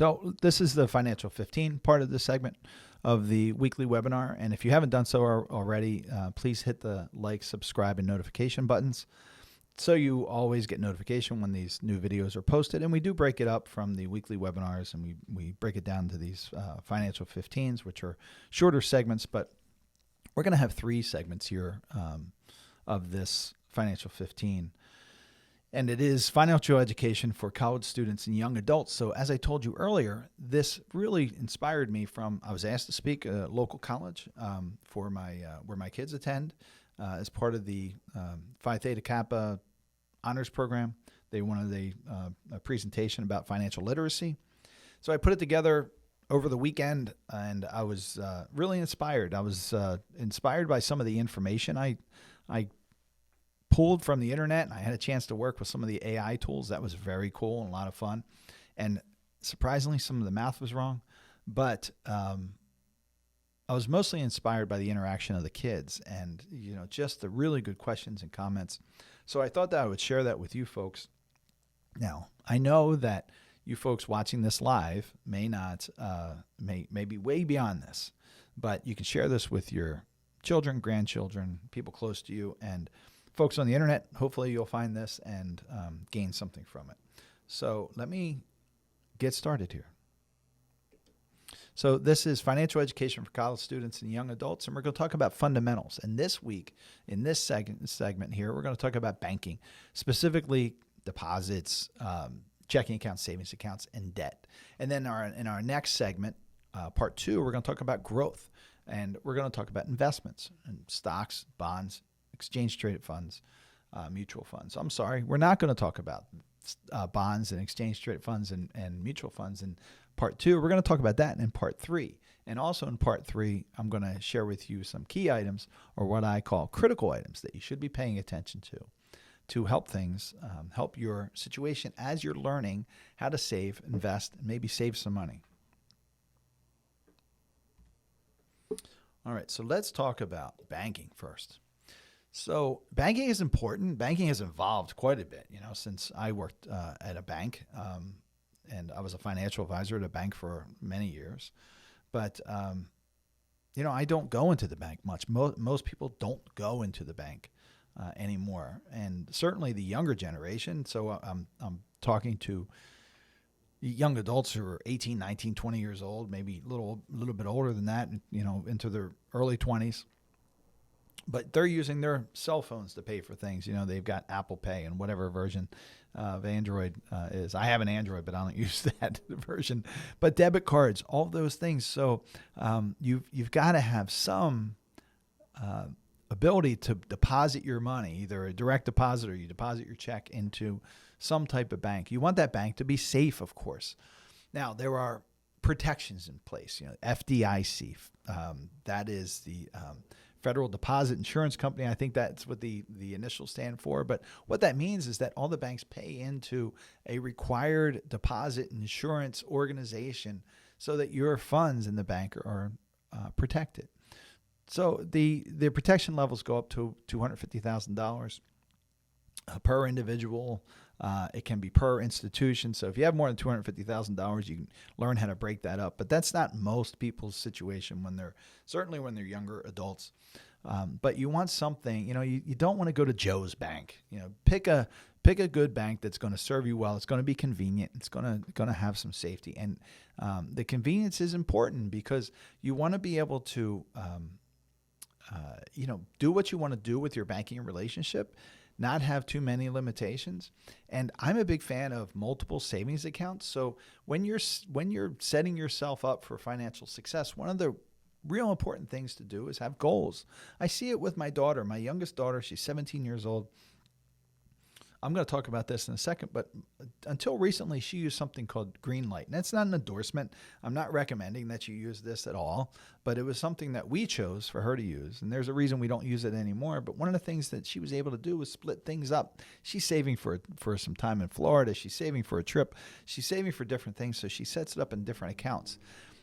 So this is the Financial 15 part of this segment of the weekly webinar. And if you haven't done so already, please hit the like, subscribe, and notification buttons so you always get notification when these new videos are posted. And we do break it up from the weekly webinars, and we break it down to these Financial 15s, which are shorter segments. But we're going to have 3 segments here of this Financial 15. And it is financial education for college students and young adults. So as I told you earlier, this really inspired me from, I was asked to speak at a local college for my where my kids attend as part of the Phi Theta Kappa honors program. They wanted a presentation about financial literacy. So I put it together over the weekend, and I was really inspired. I was inspired by some of the information I pulled from the internet, and I had a chance to work with some of the AI tools. That was very cool and a lot of fun. And surprisingly, some of the math was wrong, but I was mostly inspired by the interaction of the kids and, just the really good questions and comments. So I thought that I would share that with you folks. Now, I know that you folks watching this live may be way beyond this, but you can share this with your children, grandchildren, people close to you, and folks on the internet. Hopefully you'll find this and gain something from it. So let me get started here. So this is financial education for college students and young adults, and we're going to talk about fundamentals. And this week, in this segment here, we're going to talk about banking, specifically deposits, checking accounts, savings accounts, and debt. And then in our next segment, part 2, we're going to talk about growth, and we're going to talk about investments and stocks, bonds, exchange-traded funds, mutual funds. I'm sorry, we're not going to talk about bonds and exchange-traded funds and mutual funds in part 2. We're going to talk about that in part 3. And also in part 3, I'm going to share with you some key items, or what I call critical items, that you should be paying attention to help things, help your situation as you're learning how to save, invest, and maybe save some money. All right, so let's talk about banking first. So banking is important. Banking has evolved quite a bit, since I worked at a bank, and I was a financial advisor at a bank for many years. But, I don't go into the bank much. Most people don't go into the bank anymore, and certainly the younger generation. So I'm talking to young adults who are 18, 19, 20 years old, maybe a little bit older than that, into their early 20s. But they're using their cell phones to pay for things. They've got Apple Pay and whatever version of Android is. I have an Android, but I don't use that version. But debit cards, all those things. So you've got to have some ability to deposit your money, either a direct deposit or you deposit your check into some type of bank. You want that bank to be safe, of course. Now, there are protections in place. FDIC, that is the Federal Deposit Insurance Company. I think that's what the initials stand for. But what that means is that all the banks pay into a required deposit insurance organization so that your funds in the bank are protected. So the protection levels go up to $250,000 per individual. It can be per institution. So if you have more than $250,000, you can learn how to break that up. But that's not most people's situation certainly when they're younger adults. But you want something, you don't want to go to Joe's bank. Pick a good bank that's going to serve you well. It's going to be convenient. It's going to have some safety. And the convenience is important because you want to be able to, do what you want to do with your banking relationship, not have too many limitations. And I'm a big fan of multiple savings accounts. So when you're setting yourself up for financial success, one of the real important things to do is have goals. I see it with my daughter, my youngest daughter. She's 17 years old. I'm going to talk about this in a second, but until recently, she used something called Greenlight. And that's not an endorsement. I'm not recommending that you use this at all, but it was something that we chose for her to use. And there's a reason we don't use it anymore. But one of the things that she was able to do was split things up. She's saving for some time in Florida. She's saving for a trip. She's saving for different things. So she sets it up in different accounts.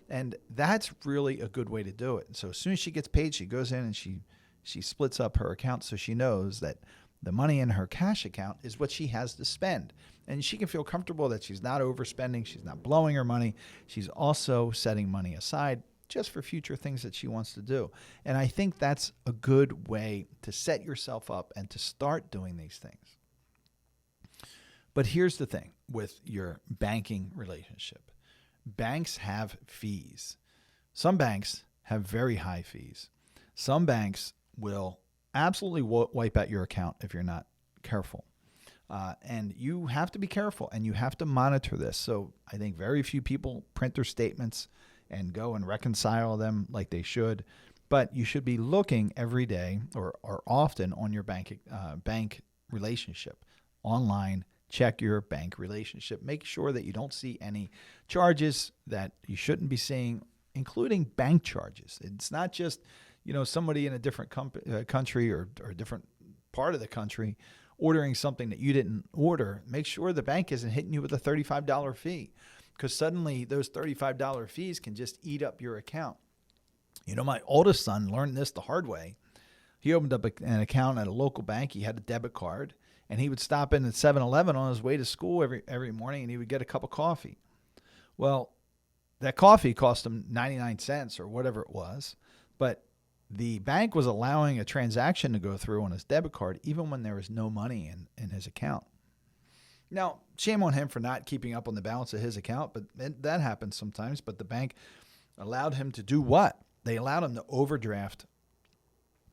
And that's really a good way to do it. So as soon as she gets paid, she goes in and she splits up her account so she knows that The money in her cash account is what she has to spend. And she can feel comfortable that she's not overspending, she's not blowing her money. She's also setting money aside just for future things that she wants to do. And I think that's a good way to set yourself up and to start doing these things. But here's the thing with your banking relationship. Banks have fees. Some banks have very high fees. Some banks will absolutely wipe out your account if you're not careful. And you have to be careful and you have to monitor this. So I think very few people print their statements and go and reconcile them like they should. But you should be looking every day or often on your bank relationship online. Check your bank relationship. Make sure that you don't see any charges that you shouldn't be seeing, including bank charges. It's not just, somebody in a different country or a different part of the country ordering something that you didn't order. Make sure the bank isn't hitting you with a $35 fee, because suddenly those $35 fees can just eat up your account. My oldest son learned this the hard way. He opened up an account at a local bank. He had a debit card, and he would stop in at 7-Eleven on his way to school every morning, and he would get a cup of coffee. Well, that coffee cost him 99 cents or whatever it was, but the bank was allowing a transaction to go through on his debit card even when there was no money in his account. Now, shame on him for not keeping up on the balance of his account, but that happens sometimes. But the bank allowed him to do what? They allowed him to overdraft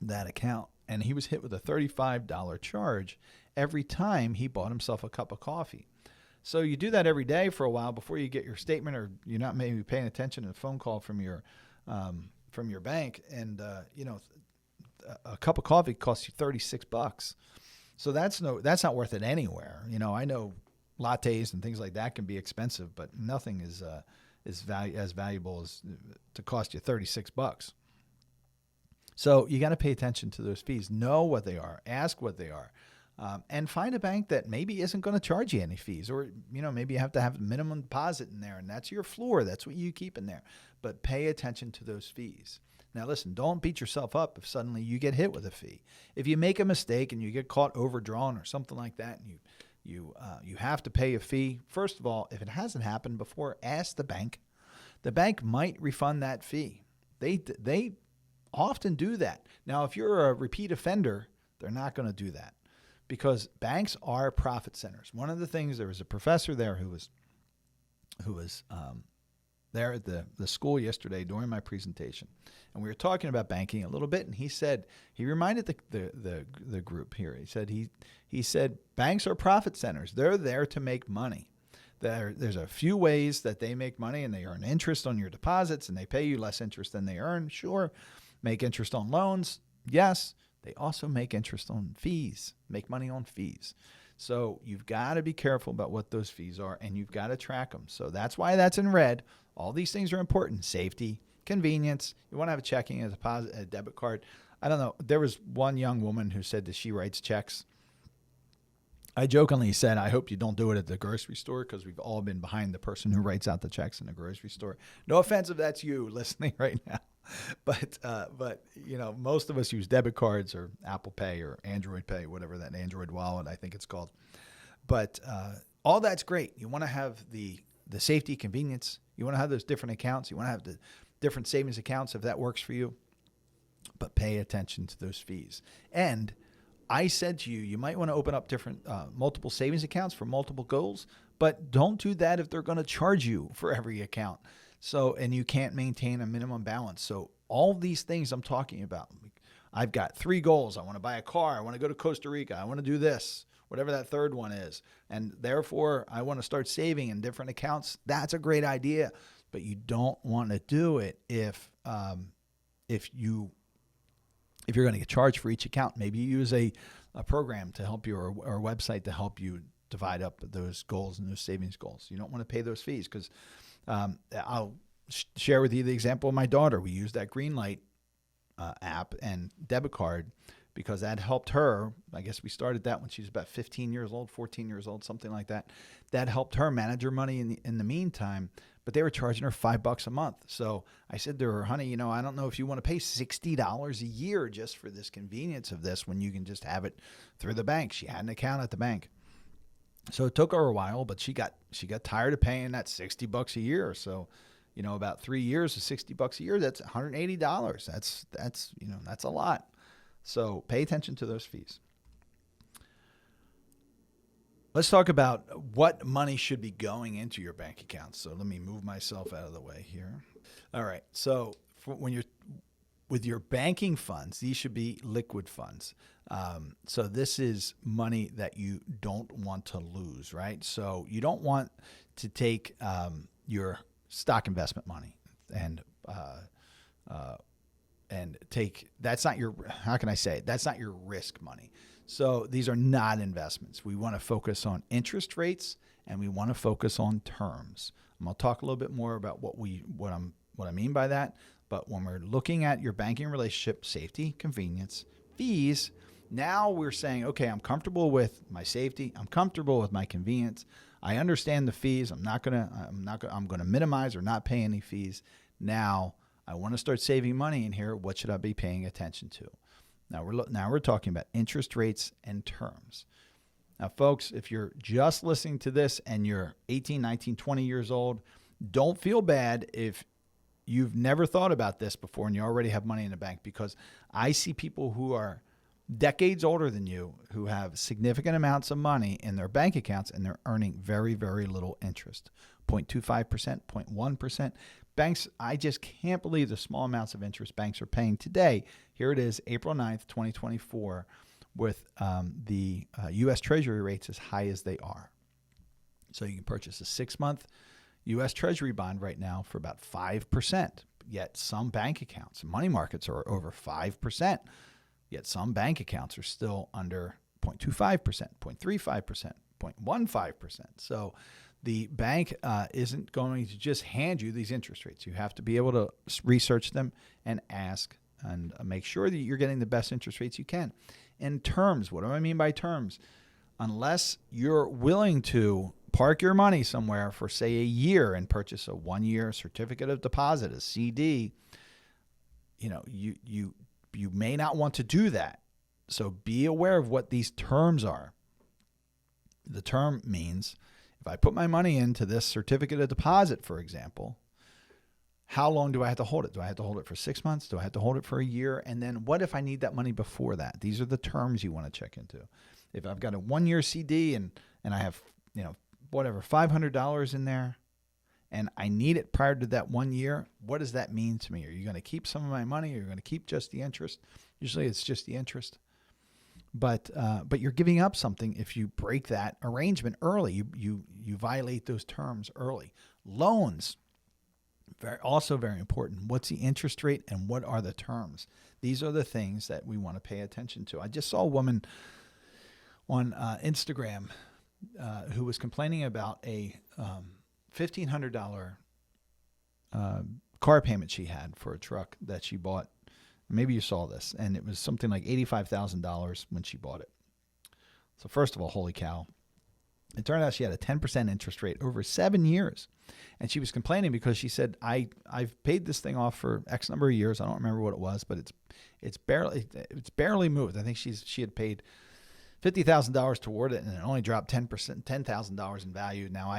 that account, and he was hit with a $35 charge every time he bought himself a cup of coffee. So you do that every day for a while before you get your statement, or you're not maybe paying attention to a phone call from your bank, and a cup of coffee costs you $36. So that's not worth it anywhere. I know lattes and things like that can be expensive, but nothing is as valuable as to cost you $36. So you got to pay attention to those fees. Know what they are. Ask what they are. And find a bank that maybe isn't going to charge you any fees, or maybe you have to have a minimum deposit in there, and that's your floor. That's what you keep in there. But pay attention to those fees. Now, listen, don't beat yourself up if suddenly you get hit with a fee. If you make a mistake and you get caught overdrawn or something like that, and you have to pay a fee. First of all, if it hasn't happened before, ask the bank. The bank might refund that fee. They often do that. Now, if you're a repeat offender, they're not going to do that, because banks are profit centers. One of the things, there was a professor there who was there at the school yesterday during my presentation, and we were talking about banking a little bit, and he reminded the group here. He said banks are profit centers. They're there to make money. There's a few ways that they make money, and they earn interest on your deposits, and they pay you less interest than they earn. Sure, make interest on loans. Yes. They also make interest on fees, make money on fees. So you've got to be careful about what those fees are, and you've got to track them. So that's why that's in red. All these things are important. Safety, convenience. You want to have a checking, a deposit, a debit card. I don't know. There was one young woman who said that she writes checks. I jokingly said, I hope you don't do it at the grocery store, because we've all been behind the person who writes out the checks in the grocery store. No offense if that's you listening right now. But most of us use debit cards or Apple Pay or Android Pay, whatever that Android wallet I think it's called. But all that's great. You want to have the safety, convenience. You want to have those different accounts. You want to have the different savings accounts if that works for you. But pay attention to those fees. And I said to you, you might want to open up different multiple savings accounts for multiple goals, but don't do that if they're going to charge you for every account. So, and you can't maintain a minimum balance. So all these things I'm talking about, I've got 3 goals. I want to buy a car. I want to go to Costa Rica. I want to do this, whatever that third one is. And therefore, I want to start saving in different accounts. That's a great idea, but you don't want to do it if you're going to get charged for each account. Maybe you use a program to help you, or a website to help you divide up those goals and those savings goals. You don't want to pay those fees, because I'll share with you the example of my daughter. We used that Greenlight app and debit card because that helped her. I guess we started that when she was about 15 years old, 14 years old, something like that. That helped her manage her money in the meantime. but they were charging her $5 a month. So I said to her, honey, I don't know if you want to pay $60 a year just for this convenience of this when you can just have it through the bank. She had an account at the bank. So it took her a while, but she got tired of paying that $60 a year. So, about 3 years of $60 a year, that's $180. That's a lot. So pay attention to those fees. Let's talk about what money should be going into your bank account. So let me move myself out of the way here. All right. So when you're with your banking funds, these should be liquid funds. So this is money that you don't want to lose, right? So you don't want to take your stock investment money and take, that's not your, how can I say it? That's not your risk money. So these are not investments. We want to focus on interest rates and we want to focus on terms. I'm going to talk a little bit more about what I mean by that. But when we're looking at your banking relationship, safety, convenience, fees, now we're saying, okay, I'm comfortable with my safety. I'm comfortable with my convenience. I understand the fees. I'm going to minimize or not pay any fees. Now I want to start saving money in here. What should I be paying attention to? Now we're talking about interest rates and terms. Now, folks, if you're just listening to this and you're 18, 19, 20 years old, don't feel bad if you've never thought about this before and you already have money in the bank, because I see people who are decades older than you who have significant amounts of money in their bank accounts and they're earning very, very little interest, 0.25%, 0.1%. Banks, I just can't believe the small amounts of interest banks are paying today. Here it is, April 9th, 2024, with the U.S. Treasury rates as high as they are. So you can purchase a 6-month U.S. Treasury bond right now for about 5%. Yet some bank accounts, money markets are over 5%. Yet some bank accounts are still under 0.25%, 0.35%, 0.15%. So the bank isn't going to just hand you these interest rates. You have to be able to research them and ask and make sure that you're getting the best interest rates you can. In terms, what do I mean by terms? Unless you're willing to park your money somewhere for, say, a year and purchase a 1-year certificate of deposit, a CD, you may not want to do that. So be aware of what these terms are. The term means if I put my money into this certificate of deposit, for example, how long do I have to hold it? Do I have to hold it for 6 months? Do I have to hold it for a year? And then what if I need that money before that? These are the terms you want to check into. If I've got a 1-year CD and I have, $500 in there and I need it prior to that 1 year, what does that mean to me? Are you going to keep some of my money? Or are you going to keep just the interest? Usually it's just the interest. But you're giving up something if you break that arrangement early. You violate those terms early. Loans, also very important. What's the interest rate and what are the terms? These are the things that we want to pay attention to. I just saw a woman on Instagram who was complaining about a $1,500 car payment she had for a truck that she bought. Maybe you saw this, and it was something like $85,000 when she bought it. So first of all, holy cow. It turned out she had a 10% interest rate over 7 years. And she was complaining because she said, I've paid this thing off for X number of years. I don't remember what it was, but it's barely moved. I think she had paid $50,000 toward it, and it only dropped $10,000 in value. Now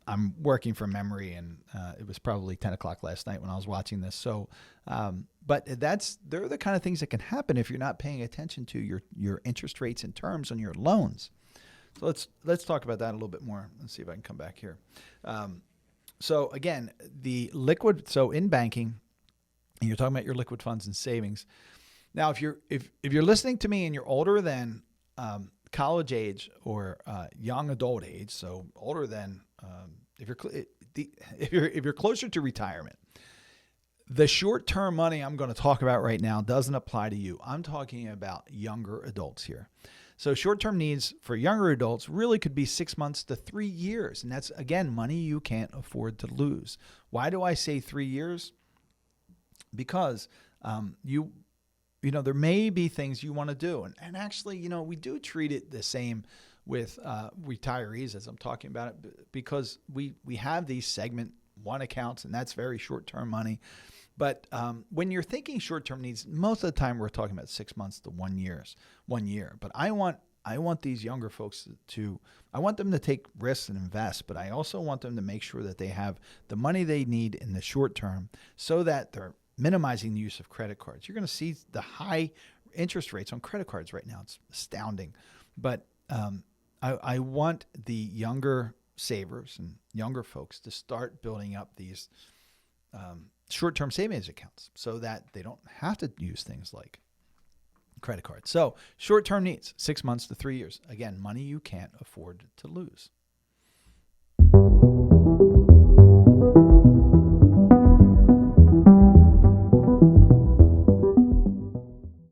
I'm working from memory, and it was probably 10 o'clock last night when I was watching this. So, but they're the kind of things that can happen if you're not paying attention to your interest rates and terms on your loans. So let's talk about that a little bit more. Let's see if I can come back here. So again, so in banking, and you're talking about your liquid funds and savings. Now, if you're listening to me and you're older than college age or young adult age, so older than if you're closer to retirement, the short-term money I'm going to talk about right now doesn't apply to you. I'm talking about younger adults here. So short-term needs for younger adults really could be 6 months to 3 years. And that's, again, money you can't afford to lose. Why do I say 3 years? Because there may be things you want to do. And actually, we do treat it the same with retirees as I'm talking about it, because we have these segment one account, and that's very short-term money. But when you're thinking short-term needs, most of the time we're talking about 6 months to 1 year. But I want these younger folks I want them to take risks and invest, but I also want them to make sure that they have the money they need in the short term so that they're minimizing the use of credit cards. You're going to see the high interest rates on credit cards right now. It's astounding. But I want the younger savers and younger folks to start building up these short-term savings accounts so that they don't have to use things like credit cards. So short-term needs, 6 months to 3 years. Again, money you can't afford to lose.